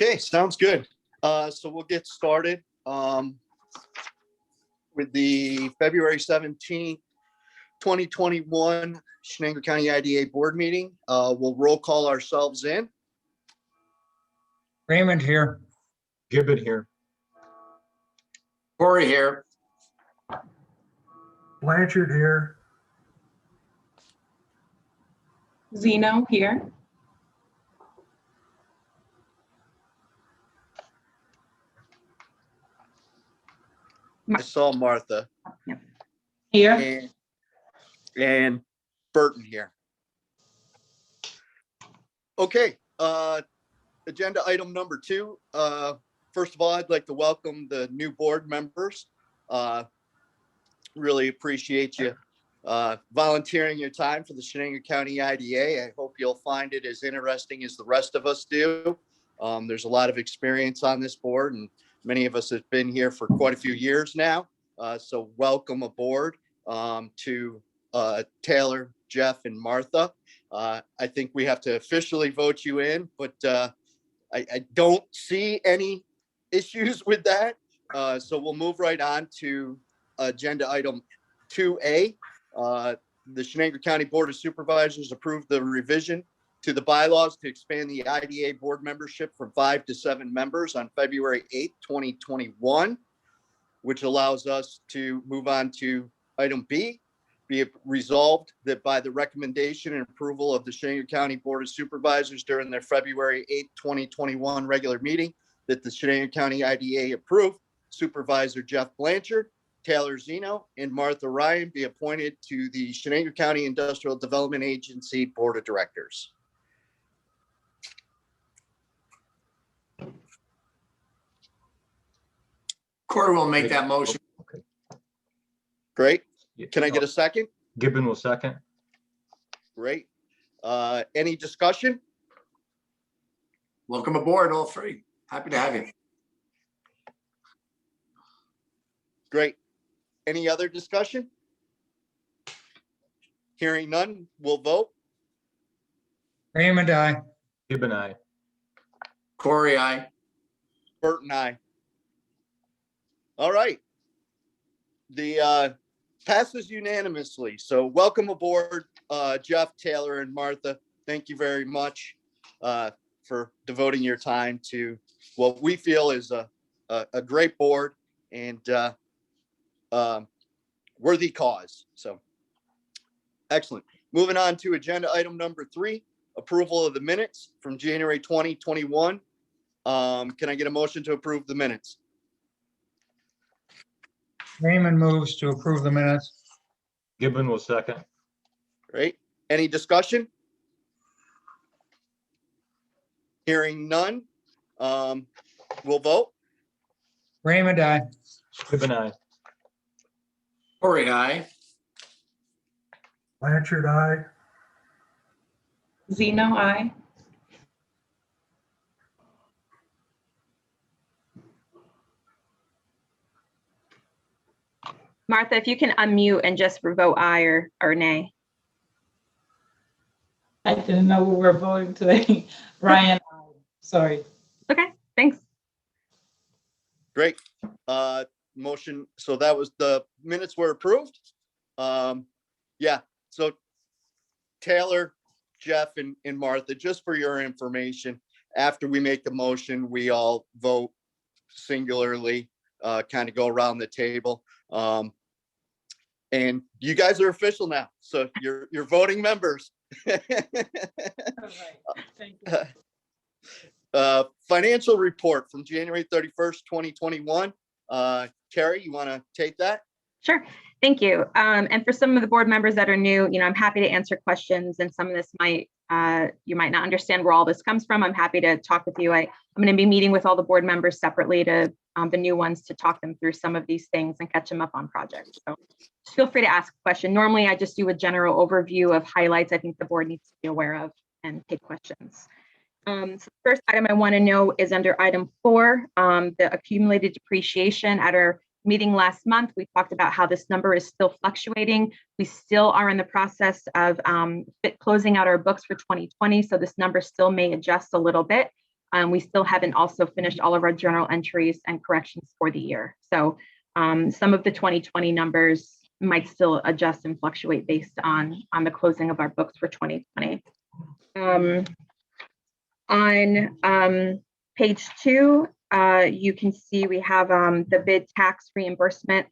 Okay, sounds good. So we'll get started with the February 17th, 2021 Shenango County IDA Board meeting. We'll roll call ourselves in. Raymond here. Gibbon here. Corey here. Blanchard here. Zeno here. I saw Martha Here. and Burton here. Okay, agenda item number 2. First of all, I'd like to welcome the new board members. Really appreciate you volunteering your time for the Shenango County IDA. I hope you'll find it as interesting as the rest of us do. There's a lot of experience on this board, and many of us have been here for quite a few years now. So welcome aboard to Taylor, Jeff, and Martha. I think we have to officially vote you in, but I don't see any issues with that. So we'll move right on to agenda item 2A. The Shenango County Board of Supervisors approved the revision to the bylaws to expand the IDA board membership from 5 to 7 members on February 8th, 2021, which allows us to move on to item B. Be it resolved that by the recommendation and approval of the Shenango County Board of Supervisors during their February 8th, 2021 regular meeting, that the Shenango County IDA approve Supervisor Jeff Blanchard, Taylor Zeno, and Martha Ryan be appointed to the Shenango County Industrial Development Agency Board of Directors. Corey will make that motion. Great. Can I get a second? Gibbon will second. Great. Any discussion? Welcome aboard, all three. Happy to have you. Great. Any other discussion? Hearing none, we'll vote. Raymond, I. Gibbon, aye. Corey, aye. Burton, aye. All right. The passes unanimously. So welcome aboard, Jeff, Taylor, and Martha. Thank you very much for devoting your time to what we feel is a great board and worthy cause. So excellent. Moving on to agenda item number 3, approval of the minutes from January 2021. Can I get a motion to approve the minutes? Raymond moves to approve the minutes. Gibbon will second. Great. Any discussion? Hearing none, we'll vote. Raymond, I. Gibbon, aye. Corey, aye. Blanchard, aye. Zeno, I. Martha, if you can unmute and just vote aye or nay. I didn't know we were voting today. Ryan, aye. Sorry. Okay, thanks. Great. Motion. So that was the minutes were approved. Yeah. So Taylor, Jeff, and Martha, just for your information, after we make the motion, we all vote singularly, kind of go around the table. And you guys are official now. So you're voting members. All right. Thank you. Financial report from January 31st, 2021. Carrie, you want to take that? Sure, thank you. And for some of the board members that are new, I'm happy to answer questions, and some of this you might not understand where all this comes from. I'm happy to talk with you. I'm going to be meeting with all the board members separately to the new ones to talk them through some of these things and catch them up on projects. So just feel free to ask a question. Normally, I just do a general overview of highlights I think the board needs to be aware of and take questions. So the first item I want to know is under item 4, the accumulated depreciation. At our meeting last month, we talked about how this number is still fluctuating. We still are in the process of closing out our books for 2020, so this number still may adjust a little bit. We still haven't also finished all of our journal entries and corrections for the year. So some of the 2020 numbers might still adjust and fluctuate based on the closing of our books for 2020. On page 2, you can see we have the bid tax reimbursement.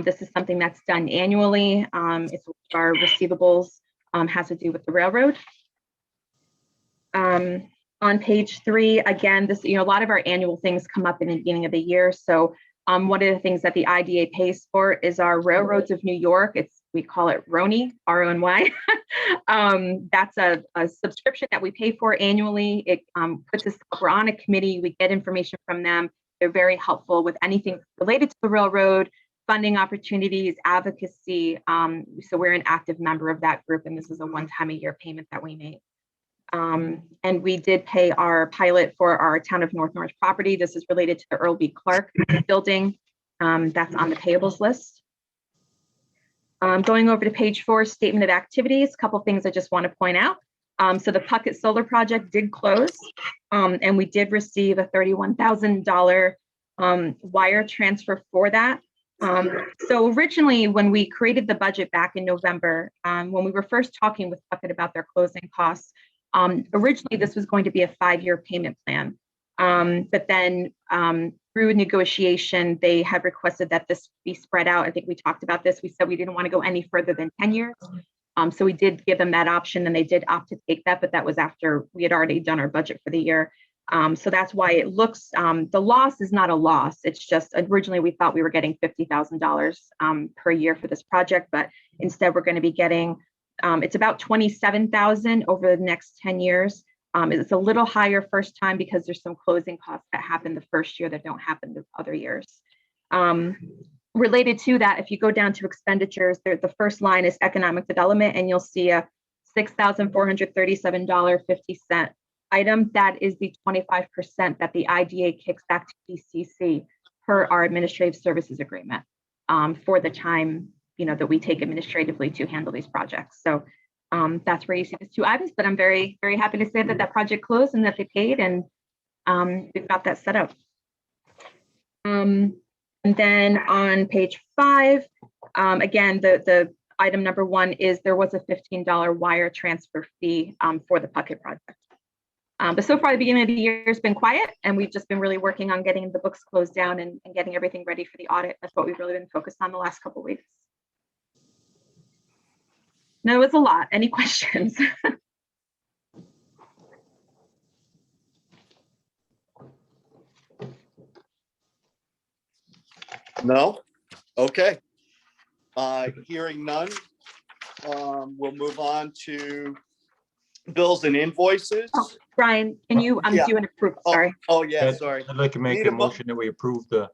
This is something that's done annually. It's our receivables, has to do with the railroad. On page 3, again, this, a lot of our annual things come up in the beginning of the year. So one of the things that the IDA pays for is our Railroads of New York. We call it RONY, R-O-N-Y. That's a subscription that we pay for annually. It puts us, we're on a committee, we get information from them. They're very helpful with anything related to the railroad, funding opportunities, advocacy. So we're an active member of that group, and this is a one-time-a-year payment that we make. And we did pay our pilot for our Town of North Norwich property. This is related to the Earl B. Clark building. That's on the payables list. Going over to page 4, statement of activities, a couple things I just want to point out. So the Puckett Solar Project did close, and we did receive a $31,000 wire transfer for that. So originally, when we created the budget back in November, when we were first talking with Puckett about their closing costs, originally this was going to be a 5-year payment plan. But then through negotiation, they had requested that this be spread out. I think we talked about this. We said we didn't want to go any further than 10 years. So we did give them that option, and they did opt to take that, but that was after we had already done our budget for the year. So that's why it looks, the loss is not a loss. It's just originally we thought we were getting $50,000 per year for this project, but instead we're going to be getting, it's about $27,000 over the next 10 years. It's a little higher first time because there's some closing costs that happen the first year that don't happen the other years. Related to that, if you go down to expenditures, the first line is economic development, and you'll see a $6,437.50 item. That is the 25% that the IDA kicks back to DCC per our administrative services agreement for the time that we take administratively to handle these projects. So that's where you see these 2 items, but I'm very, very happy to say that that project closed and that they paid, and we've got that set up. And then on page 5, again, the item number 1 is there was a $15 wire transfer fee for the Puckett project. But so far, the beginning of the year has been quiet, and we've just been really working on getting the books closed down and getting everything ready for the audit. That's what we've really been focused on the last couple of weeks. No, it's a lot. Any questions? No? Okay. Hearing none, we'll move on to bills and invoices. Oh, Brian, can you Yeah. do an approval? Sorry. Oh, yeah, sorry. I'd like to make Need a a mo- motion that we approve the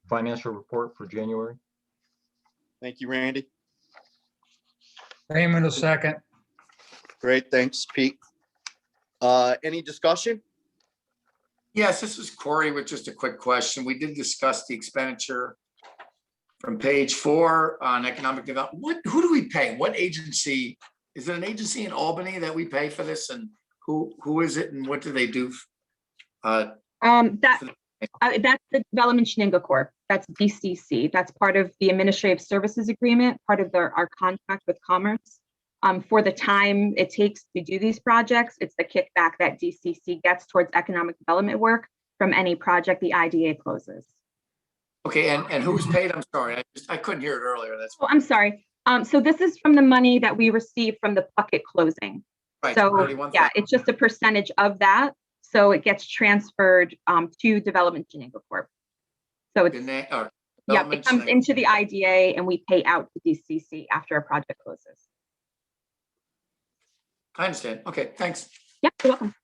financial report for January. Thank you, Randy. Raymond will second. Great, thanks, Pete. Any discussion? Yes, this is Corey with just a quick question. We did discuss the expenditure from page 4 on economic development. Who do we pay? What agency? Is it an agency in Albany that we pay for this, and who is it, and what do they do? That's the Development Shenango Corp. That's DCC. That's part of the Administrative Services Agreement, part of our contract with Commerce. For the time it takes to do these projects, it's the kickback that DCC gets towards economic development work from any project the IDA closes. Okay, and who's paid? I'm sorry, I couldn't hear it earlier. That's Oh, I'm sorry. So this is from the money that we received from the Puckett closing. right. So 31,000. yeah, it's just a percentage of that. So it gets transferred to Development Shenango Corp. So it's, yeah, Development it comes Shenango. into the IDA and we pay out to DCC after a project closes. I understand. Okay, thanks. Yeah, you're welcome.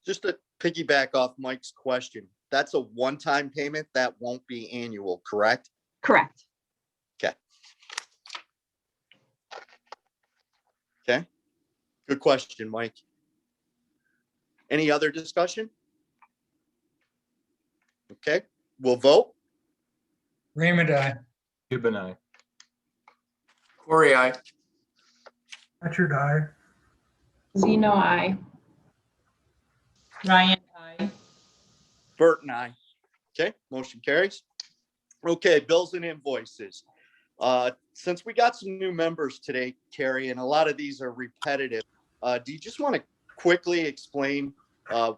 Just to piggyback off Mike's question, that's a one-time payment that won't be annual, correct? Correct. Okay. Good question, Mike. Any other discussion? Okay, we'll vote. Raymond, I. Gibbon, aye. Corey, I. Richard, I. Zeno, I. Ryan, I. Bert and I. Okay, motion carries. Okay, bills and invoices. Since we got some new members today, Carrie, and a lot of these are repetitive, do you just want to quickly explain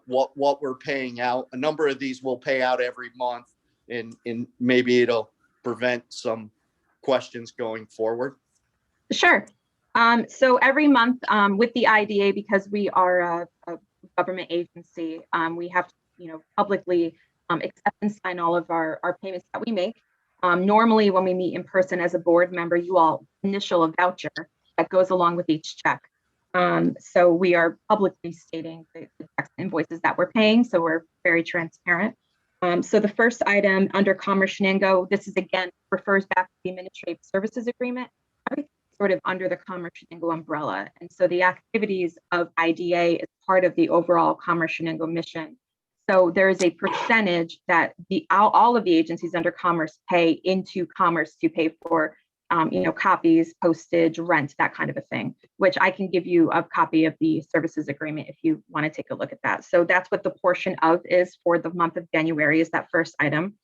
what we're paying out? A number of these we'll pay out every month, and maybe it'll prevent some questions going forward. Sure. So every month with the IDA, because we are a government agency, we have to, publicly accept and sign all of our payments that we make. Normally, when we meet in person as a board member, you all initial a voucher that goes along with each check. So we are publicly stating the tax invoices that we're paying, so we're very transparent. So the first item under Commerce Shenango, this is again refers back to the Administrative Services Agreement. Everything sort of under the Commerce Shenango umbrella. And so the activities of IDA is part of the overall Commerce Shenango mission. So there is a percentage that all of the agencies under Commerce pay into Commerce to pay for, copies, postage, rent, that kind of a thing, which I can give you a copy of the services agreement if you want to take a look at that. So that's what the portion of is for the month of January is that first item.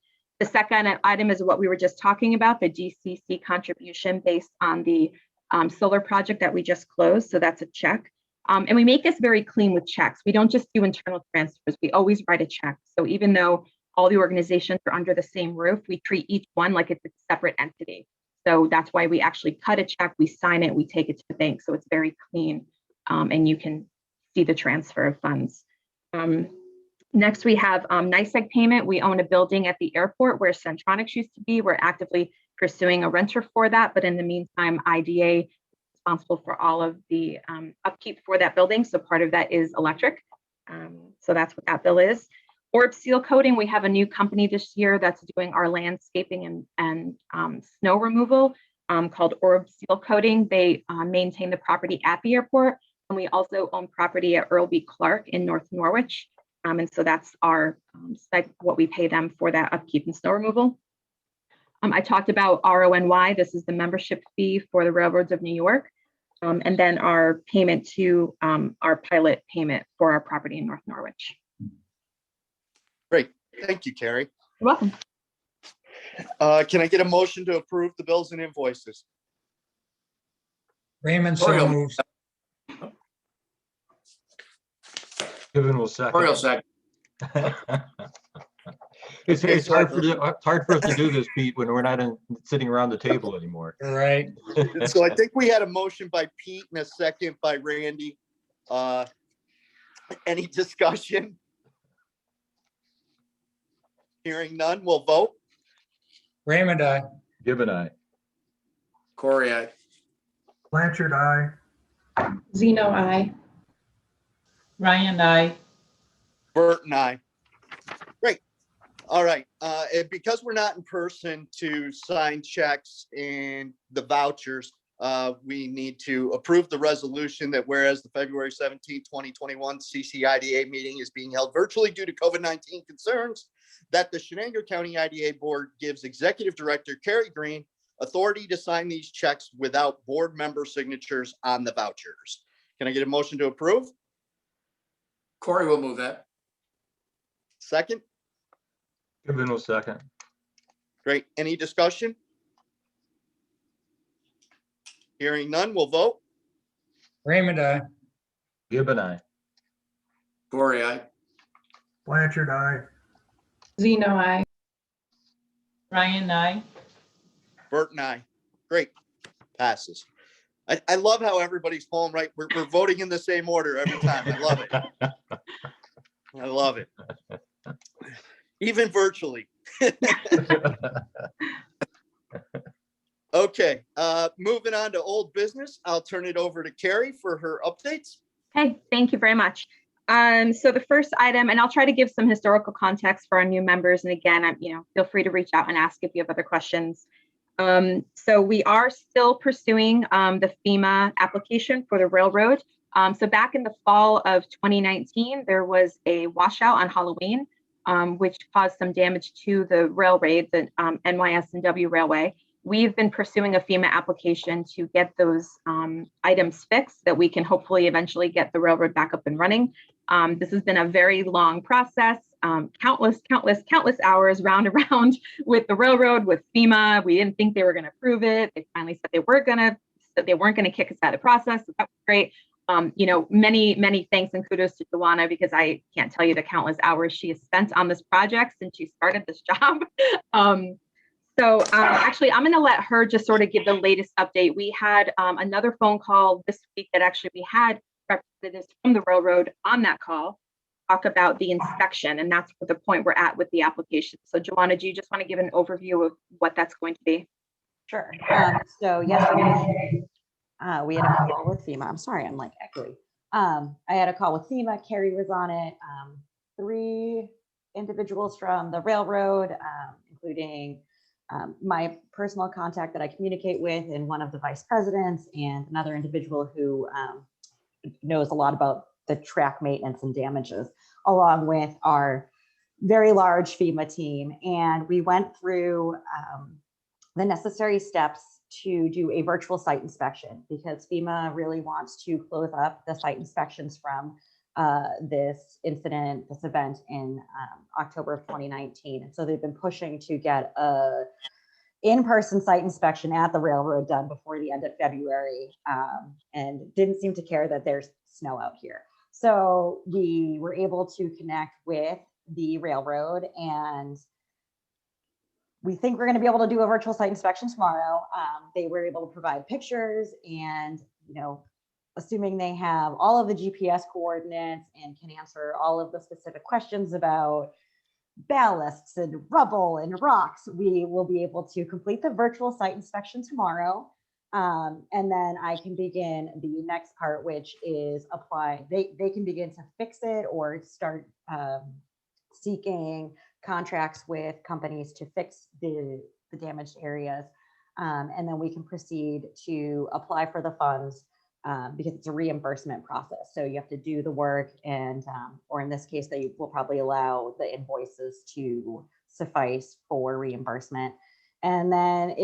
The second item is what we were just talking about, the GCC contribution based on the solar project that we just closed. So that's a check. And we make this very clean with checks. We don't just do internal transfers. We always write a check. So even though all the organizations are under the same roof, we treat each one like it's a separate entity. So that's why we actually cut a check, we sign it, we take it to the bank. So it's very clean and you can see the transfer of funds. Next, we have NYSEG payment. We own a building at the airport where Centronics used to be. We're actively pursuing a renter for that. But in the meantime, IDA is responsible for all of the upkeep for that building. So part of that is electric. So that's what that bill is. Orb seal coating, we have a new company this year that's doing our landscaping and snow removal called Orb Seal Coating. They maintain the property at the airport. And we also own property at Earl B. Clark in North Norwich. And so that's our what we pay them for that upkeep and snow removal. I talked about RONY. This is the membership fee for the Railroads of New York. And then our payment to our pilot payment for our property in North Norwich. Great. Thank you, Carrie. You're welcome. Can I get a motion to approve the bills and invoices? Raymond so Oriole. moves. Given will second. Oriole second. It's hard for us to do this, Pete, when we're not sitting around the table anymore. Right. So I think we had a motion by Pete and a second by Randy. Any discussion? Hearing none, we'll vote. Raymond, I. Given I. Corey, I. Blanchard, aye. Zeno, I. Ryan, I. Bert and I. Great. All right. And because we're not in person to sign checks and the vouchers, we need to approve the resolution that whereas the February 17, 2021 CCIDA meeting is being held virtually due to COVID-19 concerns, that the Shenango County IDA Board gives Executive Director Carrie Green authority to sign these checks without board member signatures on the vouchers. Can I get a motion to approve? Corey will move that. Second? Given will second. Great. Any discussion? Hearing none, we'll vote. Raymond, I. Given I. Corey, I. Blanchard, aye. Zeno, I. Ryan, I. Bert and I. Great. Passes. I love how everybody's pulling right. We're voting in the same order every time. I love it. I love it. Even virtually. Okay, moving on to old business. I'll turn it over to Carrie for her updates. Okay, thank you very much. So the first item, and I'll try to give some historical context for our new members. And again, feel free to reach out and ask if you have other questions. So we are still pursuing the FEMA application for the railroad. So back in the fall of 2019, there was a washout on Halloween, which caused some damage to the railway, the NYS&W Railway. We've been pursuing a FEMA application to get those items fixed that we can hopefully eventually get the railroad back up and running. This has been a very long process, countless hours round and round with the railroad, with FEMA. We didn't think they were going to approve it. They finally said they weren't going to kick us out of the process. So that was great. Many thanks and kudos to Joanna, because I can't tell you the countless hours she has spent on this project since she started this job. Actually, I'm going to let her just sort of give the latest update. We had another phone call this week that actually we had representatives from the railroad on that call talk about the inspection, and that's the point we're at with the application. So Joanna, do you just want to give an overview of what that's going to be? Sure. So yesterday, we had a call with FEMA. I'm sorry, I'm like echoey. I had a call with FEMA. Carrie was on it. 3 individuals from the railroad, including my personal contact that I communicate with, and one of the vice presidents, and another individual who knows a lot about the track maintenance and damages, along with our very large FEMA team. And we went through the necessary steps to do a virtual site inspection, because FEMA really wants to close up the site inspections from this event in October of 2019. And so they've been pushing to get a in-person site inspection at the railroad done before the end of February, and didn't seem to care that there's snow out here. So we were able to connect with the railroad, and we think we're going to be able to do a virtual site inspection tomorrow. They were able to provide pictures, and assuming they have all of the GPS coordinates and can answer all of the specific questions about ballasts and rubble and rocks, we will be able to complete the virtual site inspection tomorrow. And then I can begin the next part, which is apply. They can begin to fix it or start seeking contracts with companies to fix the damaged areas. And then we can proceed to apply for the funds, because it's a reimbursement process. So you have to do the work, and or in this case, they will probably allow the invoices to suffice for reimbursement. And then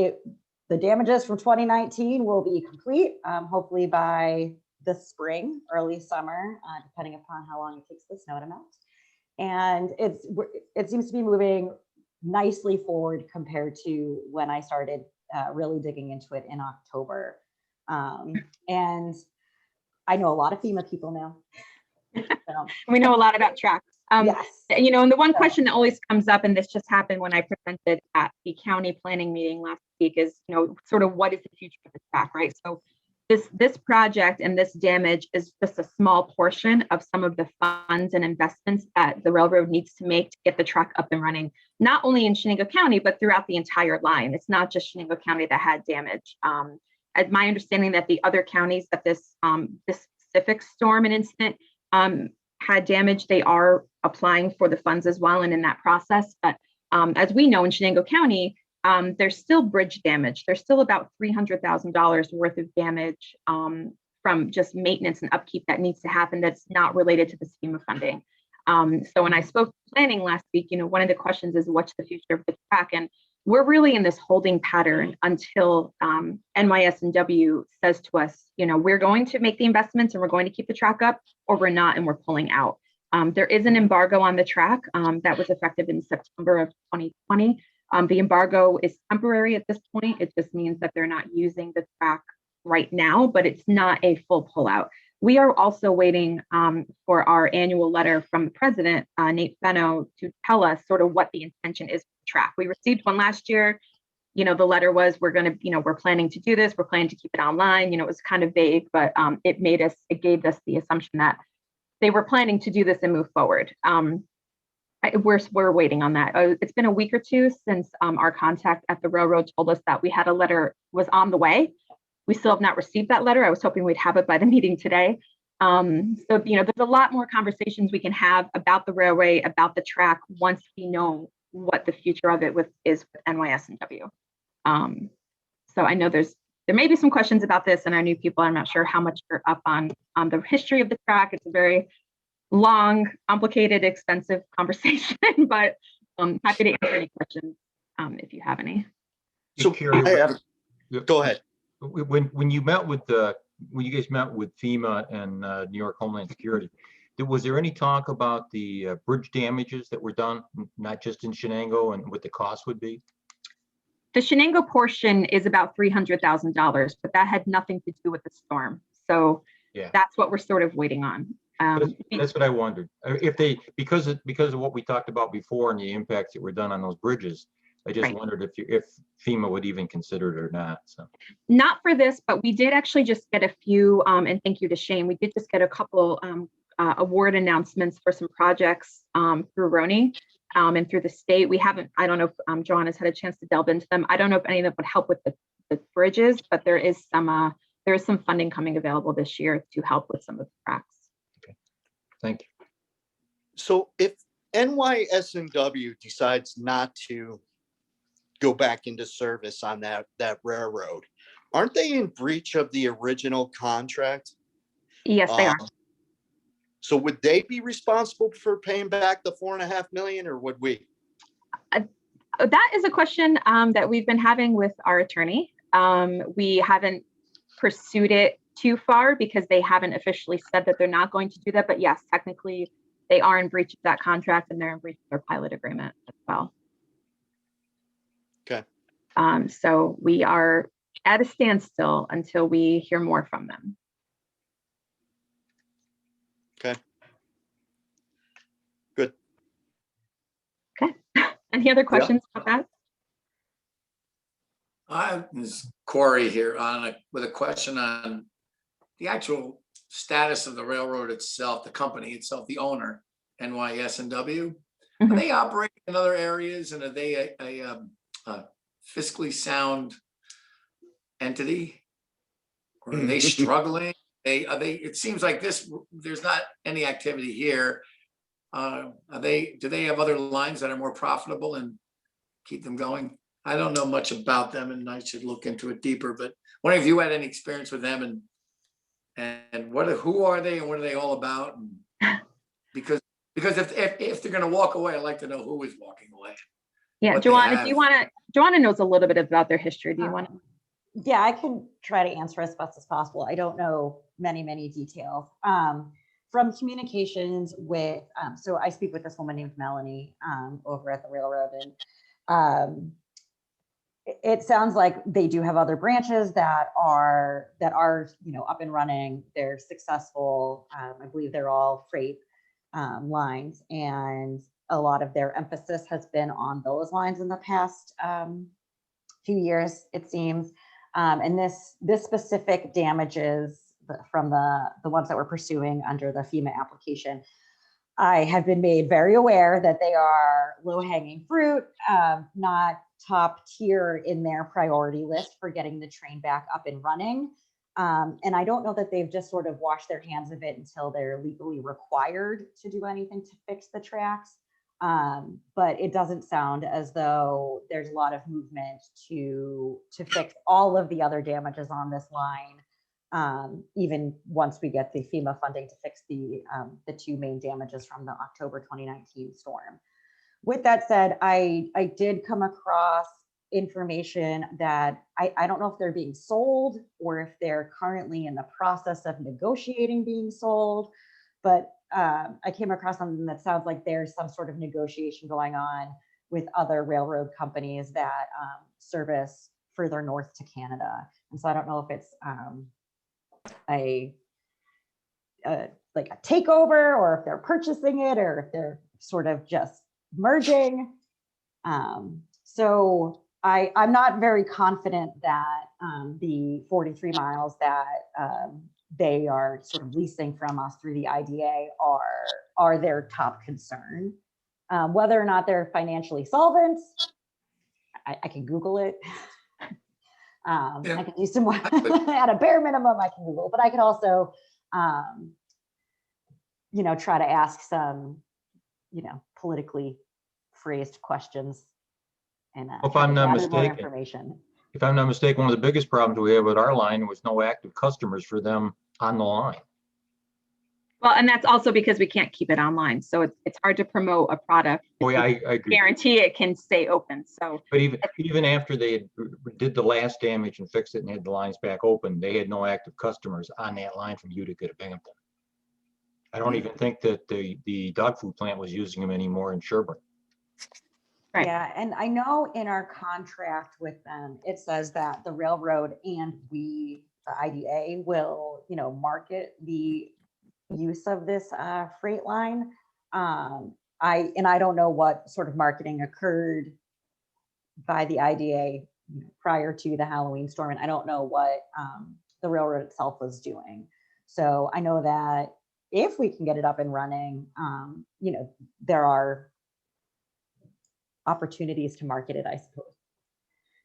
the damages from 2019 will be complete, hopefully by the spring, early summer, depending upon how long it takes the snow to melt. And it seems to be moving nicely forward compared to when I started really digging into it in October. And I know a lot of FEMA people now. So, We know a lot about tracks. yes. And the one question that always comes up, and this just happened when I presented at the county planning meeting last week, is, sort of what is the future of the track, right? So this project and this damage is just a small portion of some of the funds and investments that the railroad needs to make to get the track up and running, not only in Shenango County, but throughout the entire line. It's not just Shenango County that had damage. As my understanding that the other counties that this specific storm and incident had damage, they are applying for the funds as well and in that process. But as we know, in Shenango County, there's still bridge damage. There's still about $300,000 worth of damage from just maintenance and upkeep that needs to happen that's not related to the FEMA funding. So when I spoke to planning last week, one of the questions is, what's the future of the track? And we're really in this holding pattern until NYS&W says to us, we're going to make the investments and we're going to keep the track up, or we're not and we're pulling out. There is an embargo on the track that was effective in September of 2020. The embargo is temporary at this point. It just means that they're not using the track right now, but it's not a full pullout. We are also waiting for our annual letter from the president, Nate Fenno, to tell us sort of what the intention is for the track. We received one last year. The letter was, we're going to, we're planning to do this. We're planning to keep it online. It was kind of vague, but it gave us the assumption that they were planning to do this and move forward. We're waiting on that. It's been a week or two since our contact at the railroad told us that we had a letter was on the way. We still have not received that letter. I was hoping we'd have it by the meeting today. So, there's a lot more conversations we can have about the railway, about the track, once we know what the future of it is with NYS&W. So I know there may be some questions about this, and our new people, I'm not sure how much you're up on the history of the track. It's a very long, complicated, expensive conversation, but I'm happy to answer any questions if you have any. So Carrie, go ahead. When you met with when you guys met with FEMA and New York Homeland Security, Was there any talk about the bridge damages that were done, not just in Shenango, and what the cost would be? The Shenango portion is about $300,000, but that had nothing to do with the storm. So Yeah. that's what we're sort of waiting on. That's what I wondered. If they, because of what we talked about before and the impacts that were done on those bridges, I just Right. wondered if FEMA would even consider it or not. So Not for this, but we did actually just get a few, and thank you to Shane, we did just get a couple award announcements for some projects through RONI and through the state. We haven't, I don't know if John has had a chance to delve into them. I don't know if any of them would help with the bridges, but there is some funding coming available this year to help with some of the cracks. thank you. So if NYS&W decides not to go back into service on that railroad, aren't they in breach of the original contract? Yes, they are. So would they be responsible for paying back the $4.5 million, or would we? That is a question that we've been having with our attorney. We haven't pursued it too far because they haven't officially said that they're not going to do that. But yes, technically they are in breach of that contract and they're in breach of their pilot agreement as well. Okay. So we are at a standstill until we hear more from them. Okay. Good. Okay. Any other questions about that? This is Corey here with a question on the actual status of the railroad itself, the company itself, the owner, NYS&W. Mhm. Are they operating in other areas, and are they a fiscally sound entity? Or are they struggling? It seems like there's not any activity here. Do they have other lines that are more profitable and keep them going? I don't know much about them, and I should look into it deeper, but wondering if you had any experience with them, and who are they and what are they all about? And because if they're gonna walk away, I'd like to know who is walking away. Yeah, what they Joanna, have. Joanna knows a little bit about their history. Do you want to? Yeah, I can try to answer as best as possible. I don't know many details. From communications with, so I speak with this woman named Melanie over at the railroad, and it sounds like they do have other branches that are up and running. They're successful. I believe they're all freight lines, and a lot of their emphasis has been on those lines in the past few years, it seems. And this specific damages from the ones that we're pursuing under the FEMA application, I have been made very aware that they are low-hanging fruit, not top tier in their priority list for getting the train back up and running. And I don't know that they've just sort of washed their hands of it until they're legally required to do anything to fix the tracks. But it doesn't sound as though there's a lot of movement to fix all of the other damages on this line, even once we get the FEMA funding to fix the two main damages from the October 2019 storm. With that said, I did come across information that I don't know if they're being sold or if they're currently in the process of negotiating being sold, but I came across something that sounds like there's some sort of negotiation going on with other railroad companies that service further north to Canada. And so I don't know if it's like a takeover, or if they're purchasing it, or if they're sort of just merging. So I'm not very confident that the 43 miles that they are sort of leasing from us through the IDA are their top concern. Whether or not they're financially solvent, I can Google it. I can do some more at a bare minimum. I can Google, but I could also, try to ask some, politically phrased questions and If I'm not more mistaken, information. if I'm not mistaken, one of the biggest problems we have with our line was no active customers for them on the line. Well, and that's also because we can't keep it online. So it's hard to promote a product. Oh, yeah, I agree. Guarantee it can stay open. So, But even after they did the last damage and fixed it and had the lines back open, they had no active customers on that line from Utica to Binghamton. I don't even think that the dog food plant was using them anymore in Sherburne. Right. Yeah, and I know in our contract with them, it says that the railroad and we, the IDA, will, market the use of this freight line. I don't know what sort of marketing occurred by the IDA prior to the Halloween storm, and I don't know what the railroad itself was doing. So I know that if we can get it up and running, there are opportunities to market it, I suppose.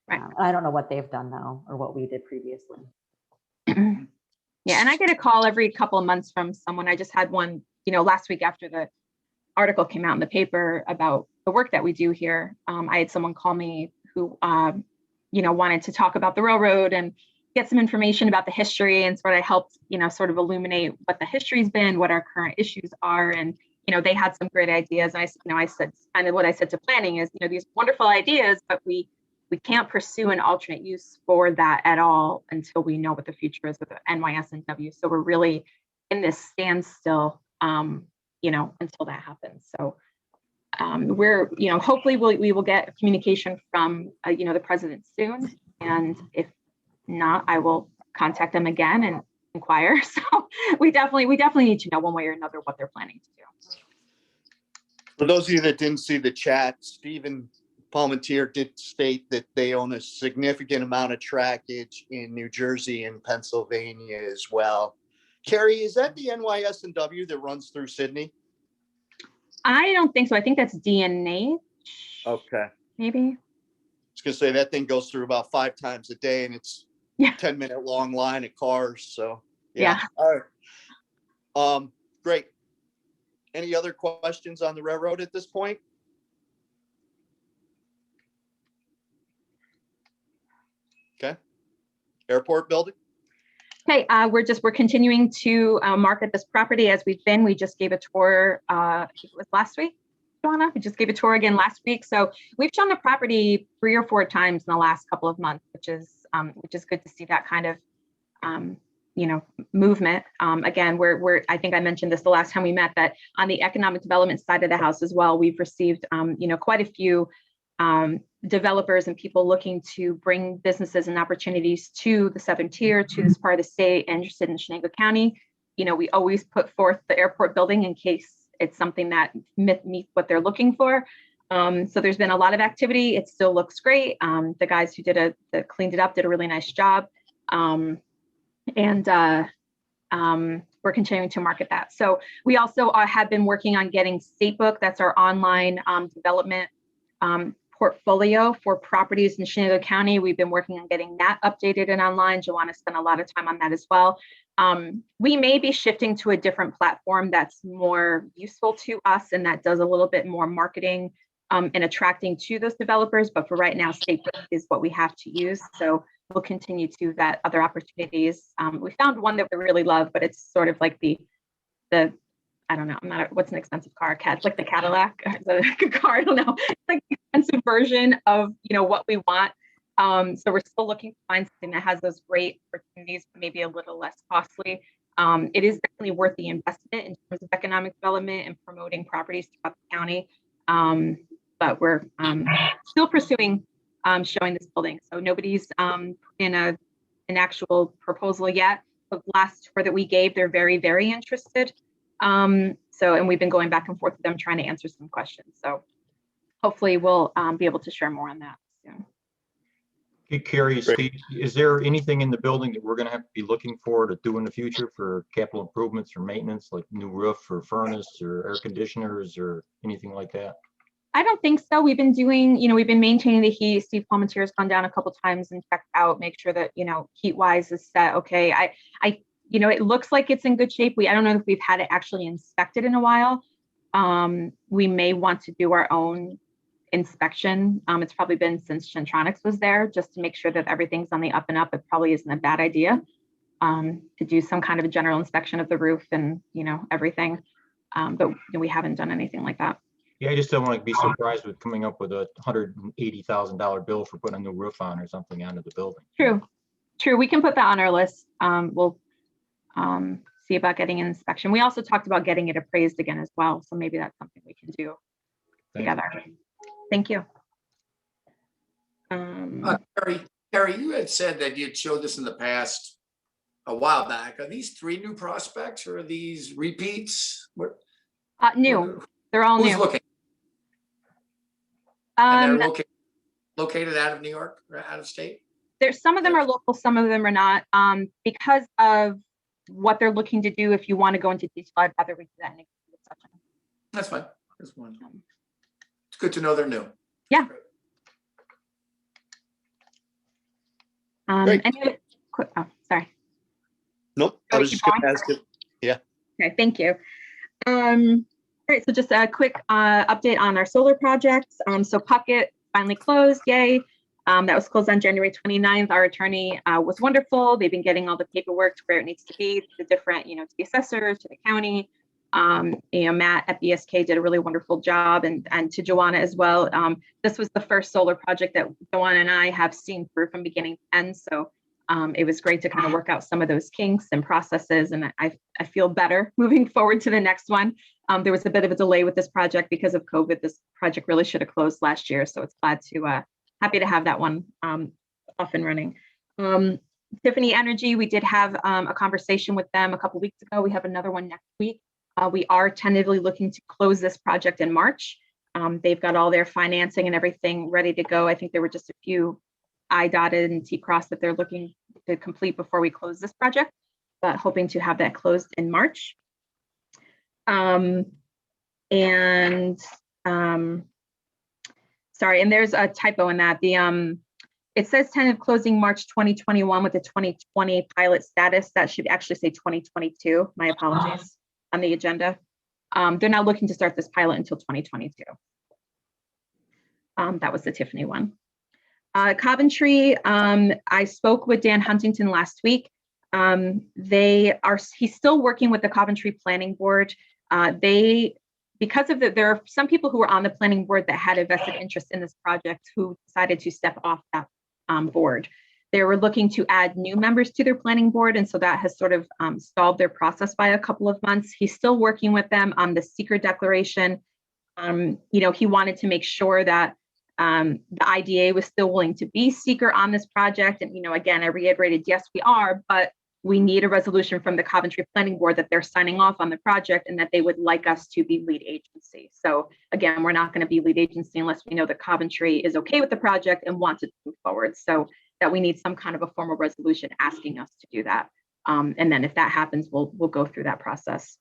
Right. I don't know what they've done though, or what we did previously. Yeah, and I get a call every couple of months from someone. I just had one, last week after the article came out in the paper about the work that we do here. I had someone call me who, wanted to talk about the railroad and get some information about the history, and sort of helped, sort of illuminate what the history's been, what our current issues are. And, they had some great ideas. And I said, kind of what I said to planning is, these wonderful ideas, but we can't pursue an alternate use for that at all until we know what the future is with the NYSNW. So we're really in this standstill, until that happens. So we're, hopefully we will get communication from, the president soon. And if not, I will contact them again and inquire. So we definitely need to know one way or another what they're planning to do. For those of you that didn't see the chat, Stephen Palmentier did state that they own a significant amount of trackage in New Jersey and Pennsylvania as well. Carrie, is that the NYSNW that runs through Sydney? I don't think so. I think that's DNA. Okay. Maybe. I was gonna say that thing goes through about 5 times a day, and it's 10-minute long line of cars. So yeah. All right. Great. Any other questions on the railroad at this point? Okay. Airport building. Okay, we're continuing to market this property as we've been. We just gave a tour, I think it was last week, Joanna. We just gave a tour again last week. So we've shown the property 3 or 4 times in the last couple of months, which is good to see that kind of movement. Again, I think I mentioned this the last time we met, that on the economic development side of the house as well, we've received quite a few developers and people looking to bring businesses and opportunities to the 7th tier, to this part of the state, interested in Shenango County. We always put forth the airport building in case it's something that meets what they're looking for. So there's been a lot of activity. It still looks great. The guys who that cleaned it up did a really nice job. We're continuing to market that. So we also have been working on getting Statebook. That's our online development portfolio for properties in Shenango County. We've been working on getting that updated and online. Joanna spent a lot of time on that as well. We may be shifting to a different platform that's more useful to us and that does a little bit more marketing and attracting to those developers. But for right now, Statebook is what we have to use. So we'll continue to vet other opportunities. We found one that we really love, but it's sort of like the I don't know, what's an expensive car? It's like the Cadillac. Is that a good car? I don't know. It's like the expensive version of what we want. So we're still looking to find something that has those great opportunities, but maybe a little less costly. It is definitely worth the investment in terms of economic development and promoting properties throughout the county. But we're still pursuing showing this building. So nobody's in an actual proposal yet. The last tour that we gave, they're very, very interested. And we've been going back and forth with them trying to answer some questions. So hopefully we'll be able to share more on that soon. Hey, Carrie, Steve, is there anything in the building that we're going to have to be looking for to do in the future for capital improvements or maintenance, like new roof or furnace or air conditioners or anything like that? I don't think so. We've been doing, we've been maintaining the heat. Steve Palmentier has gone down a couple times and checked out, make sure that, heat wise is set. Okay. It looks like it's in good shape. I don't know if we've had it actually inspected in a while. We may want to do our own inspection. It's probably been since Gentronics was there, just to make sure that everything's on the up and up. It probably isn't a bad idea to do some kind of a general inspection of the roof and, everything. But we haven't done anything like that. Yeah, I just don't want to be surprised with coming up with a $180,000 bill for putting a new roof on or something onto the building. True. We can put that on our list. We'll see see about getting an inspection. We also talked about getting it appraised again as well. So maybe that's something we can do Thank you. together. Thank you. Carrie, you had said that you'd showed this in the past a while back. Are these 3 new prospects or are these repeats? New, they're all Who's new. looking? And they're Um, located out of New York or out of state? there's some of them are local, some of them are not. Because of what they're looking to do, if you want to go into detail, I'd rather we do that in a section. That's fine. That's one. It's good to know they're new. Yeah. Great. Oh, sorry. Nope, I Oh, was keep just gonna going? ask it. Okay, thank you. All right, so just a quick update on our solar projects. So Puckett finally closed, yay. That was closed on January 29th. Our attorney was wonderful. They've been getting all the paperwork to where it needs to be, the different, to the assessors, to the county. Matt at BSK did a really wonderful job, and to Joanna as well. This was the first solar project that Joanna and I have seen through from beginning to end. So it was great to kind of work out some of those kinks and processes, and I feel better moving forward to the next one. There was a bit of a delay with this project because of COVID. This project really should have closed last year, so it's happy to have that one off and running. Tiffany Energy, we did have a conversation with them a couple weeks ago. We have another one next week. We are tentatively looking to close this project in March. They've got all their financing and everything ready to go. I think there were just a few I dotted and T crossed that they're looking to complete before we close this project, but hoping to have that closed in March. Sorry, and there's a typo in that. It says tentative closing March 2021 with the 2020 pilot status. That should actually say 2022. My apologies on the agenda. They're not looking to start this pilot until 2022. That was the Tiffany one. Coventry, I spoke with Dan Huntington last week. He's still working with the Coventry Planning Board. Because of there are some people who were on the planning board that had a vested interest in this project who decided to step off that board. They were looking to add new members to their planning board, and so that has sort of stalled their process by a couple of months. He's still working with them on the seeker declaration. He wanted to make sure that the IDA was still willing to be seeker on this project. And, again, I reiterated, yes, we are, but we need a resolution from the Coventry Planning Board that they're signing off on the project and that they would like us to be lead agency. So again, we're not going to be lead agency unless we know that Coventry is okay with the project and wants it to move forward. So that we need some kind of a formal resolution asking us to do that. And then if that happens, we'll go through that process.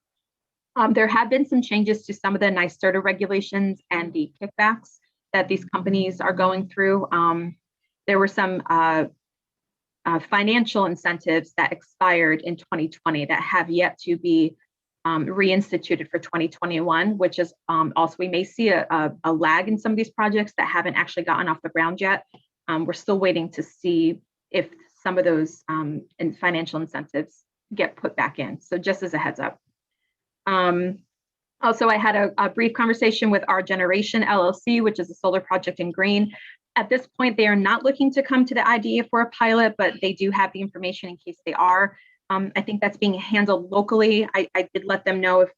There have been some changes to some of the NYSERDA regulations and the kickbacks that these companies are going through. There were some financial incentives that expired in 2020 that have yet to be reinstituted for 2021, which is also, we may see a lag in some of these projects that haven't actually gotten off the ground yet. We're still waiting to see if some of those financial incentives get put back in. So just as a heads up. Also, I had a brief conversation with Our Generation LLC, which is a solar project in Green. At this point, they are not looking to come to the IDA for a pilot, but they do have the information in case they are. I think that's being handled locally. I did let them know if,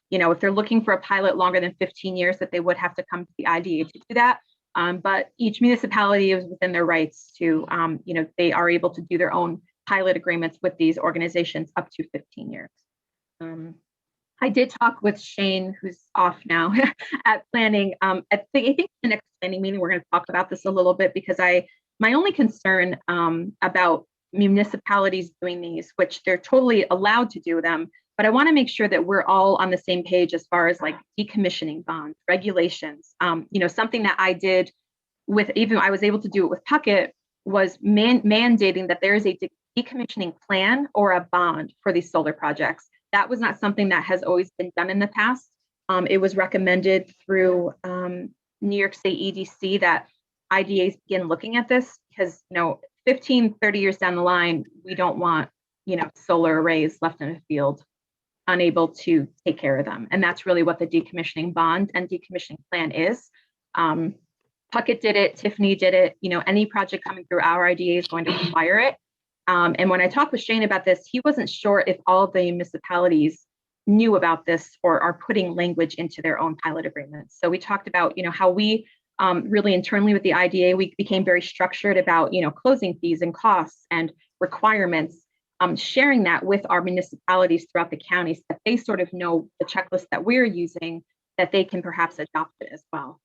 if they're looking for a pilot longer than 15 years, that they would have to come to the IDA to do that. But each municipality is within their rights to, they are able to do their own pilot agreements with these organizations up to 15 years. I did talk with Shane, who's off now at planning. I think the next planning meeting, we're going to talk about this a little bit, because my only concern about municipalities doing these, which they're totally allowed to do them, but I want to make sure that we're all on the same page as far as like decommissioning bonds, regulations. Something that I did with, even I was able to do it with Puckett, was mandating that there is a decommissioning plan or a bond for these solar projects. That was not something that has always been done in the past. It was recommended through New York State EDC that IDAs begin looking at this, because 15, 30 years down the line, we don't want solar arrays left in a field unable to take care of them. And that's really what the decommissioning bond and decommissioning plan is. Puckett did it, Tiffany did it. Any project coming through our IDA is going to require it. And when I talked with Shane about this, he wasn't sure if all of the municipalities knew about this or are putting language into their own pilot agreements. So we talked about, how we really internally with the IDA, we became very structured about, closing fees and costs and requirements, sharing that with our municipalities throughout the county so that they sort of know the checklist that we're using, that they can perhaps adopt it as well.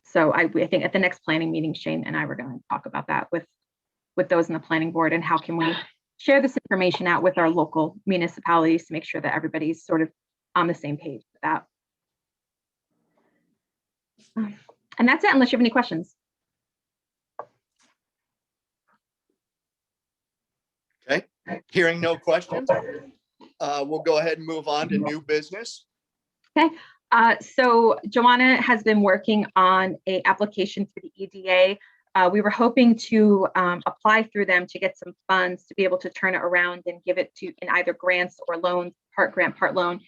So I think at the next planning meeting, Shane and I were going to talk about that with those in the planning board, and how can we share this information out with our local municipalities to make sure that everybody's sort of on the same page with that. And that's it, unless you have any questions. Okay, hearing no questions, we'll go ahead and move on to new business. So Joanna has been working on an application for the EDA. We were hoping to apply through them to get some funds to be able to turn it around and give it to in either grants or loans, part grant, part loan,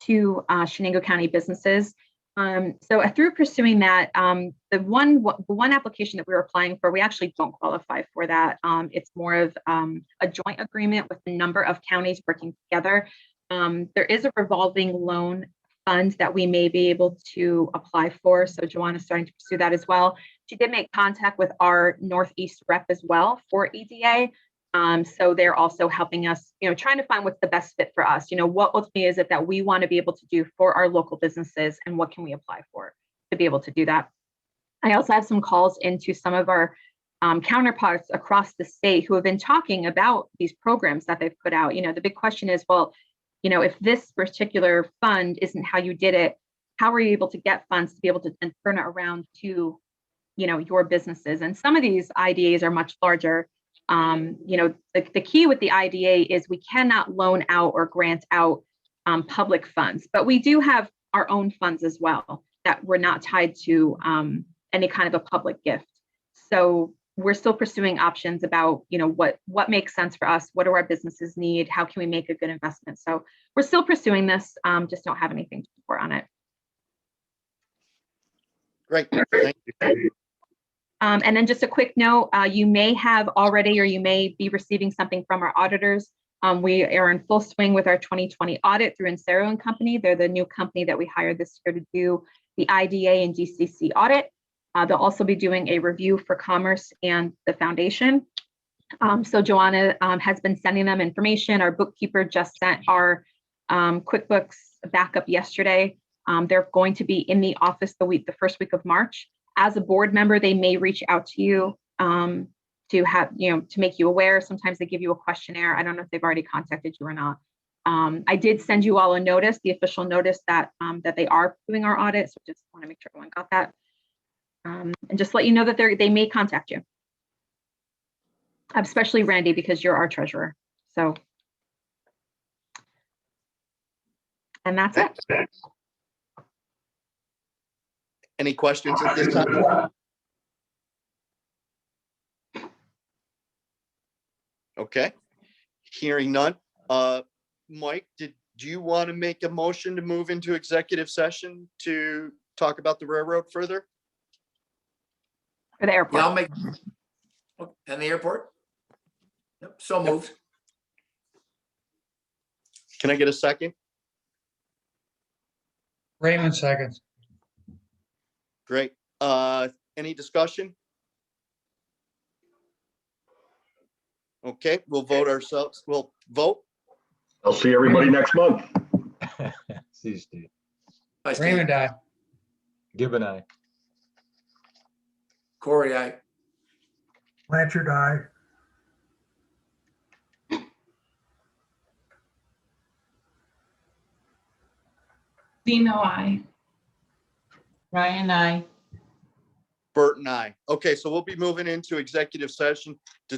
to Shenango County businesses. So through pursuing that, the one application that we were applying for, we actually don't qualify for that. It's more of a joint agreement with a number of counties working together. There is a revolving loan fund that we may be able to apply for. So Joanna's starting to pursue that as well. She did make contact with our Northeast rep as well for EDA. So they're also helping us, trying to find what's the best fit for us. What ultimately is it that we want to be able to do for our local businesses, and what can we apply for to be able to do that? I also have some calls into some of our counterparts across the state who have been talking about these programs that they've put out. The big question is, well, if this particular fund isn't how you did it, how are you able to get funds to be able to then turn it around to, your businesses? And some of these IDAs are much larger. The key with the IDA is we cannot loan out or grant out public funds, but we do have our own funds as well that we're not tied to any kind of a public gift. So we're still pursuing options about, what makes sense for us, what do our businesses need, how can we make a good investment? So we're still pursuing this, just don't have anything to report on it. Great, thank you. And then just a quick note, you may have already, or you may be receiving something from our auditors. We are in full swing with our 2020 audit through Insero & Company. They're the new company that we hired this year to do the IDA and GCC audit. They'll also be doing a review for Commerce and the foundation. So Joanna has been sending them information. Our bookkeeper just sent our QuickBooks backup yesterday. They're going to be in the office the first week of March. As a board member, they may reach out to you to have, to make you aware. Sometimes they give you a questionnaire. I don't know if they've already contacted you or not. I did send you all a notice, the official notice that they are doing our audit. So just want to make sure everyone got that. And just let you know that they may contact you, especially Randy, because you're our treasurer. So, and that's it. Any questions at this time? Okay, hearing none. Mike, do you want to make a motion to move into executive session to talk about the railroad further? For the airport. Yeah, I'll make, and the airport? Yep, so moved. Can I get a second? Raymond seconds. Great. Any discussion? Okay, we'll vote ourselves. We'll vote. I'll see everybody next month. See you, Steve. Bye, Steve. Raymond, aye. Gibbon, aye. Corey, aye. Blanchard, aye. Zeno, I. Ryan, I. Bert and I. Okay, so we'll be moving into executive session to